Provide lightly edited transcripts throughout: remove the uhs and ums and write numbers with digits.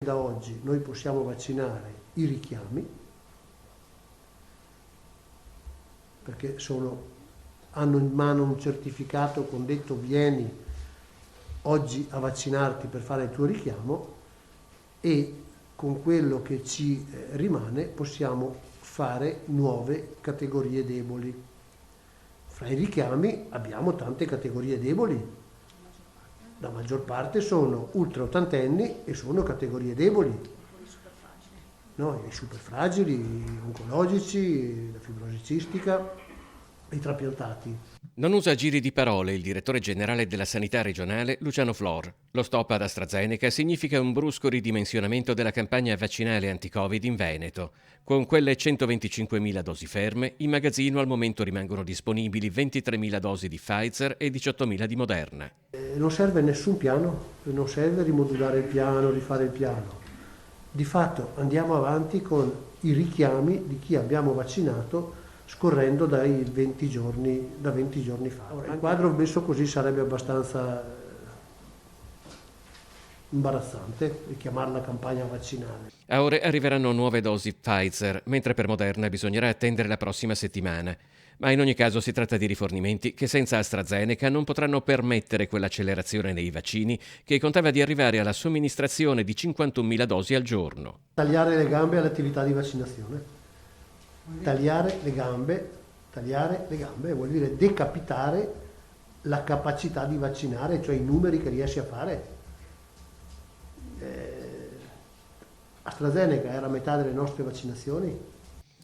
Da oggi noi possiamo vaccinare i richiami, perché hanno in mano un certificato con detto vieni oggi a vaccinarti per fare il tuo richiamo, e con quello che ci rimane possiamo fare nuove categorie deboli. Fra i richiami abbiamo tante categorie deboli. La maggior parte sono ultra ottantenni e sono categorie deboli. No, i super fragili, gli oncologici, la fibrosi cistica, i trapiantati. Non usa giri di parole il direttore generale della sanità regionale Luciano Flor. Lo stop ad AstraZeneca significa un brusco ridimensionamento della campagna vaccinale anti-Covid in Veneto. Con quelle 125.000 dosi ferme, in magazzino al momento rimangono disponibili 23.000 dosi di Pfizer e 18.000 di Moderna. Non serve nessun piano, non serve rimodulare il piano, rifare il piano. Di fatto andiamo avanti con i richiami di chi abbiamo vaccinato scorrendo da 20 giorni fa. Il quadro messo così sarebbe abbastanza imbarazzante chiamarla campagna vaccinale. A ore arriveranno nuove dosi Pfizer, mentre per Moderna bisognerà attendere la prossima settimana. Ma in ogni caso si tratta di rifornimenti che senza AstraZeneca non potranno permettere quell'accelerazione nei vaccini che contava di arrivare alla somministrazione di 51.000 dosi al giorno. Tagliare le gambe all'attività di vaccinazione. Tagliare le gambe vuol dire decapitare la capacità di vaccinare, cioè i numeri che riesci a fare. AstraZeneca era metà delle nostre vaccinazioni.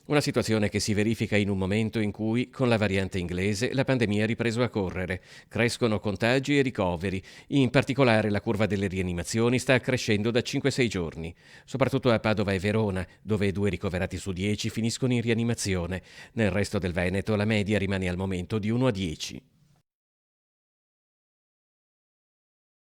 Una situazione che si verifica in un momento in cui, con la variante inglese, la pandemia ha ripreso a correre. Crescono contagi e ricoveri. In particolare la curva delle rianimazioni sta crescendo da 5-6 giorni. Soprattutto a Padova e Verona, dove 2 ricoverati su 10 finiscono in rianimazione. Nel resto del Veneto la media rimane al momento di 1 a 10.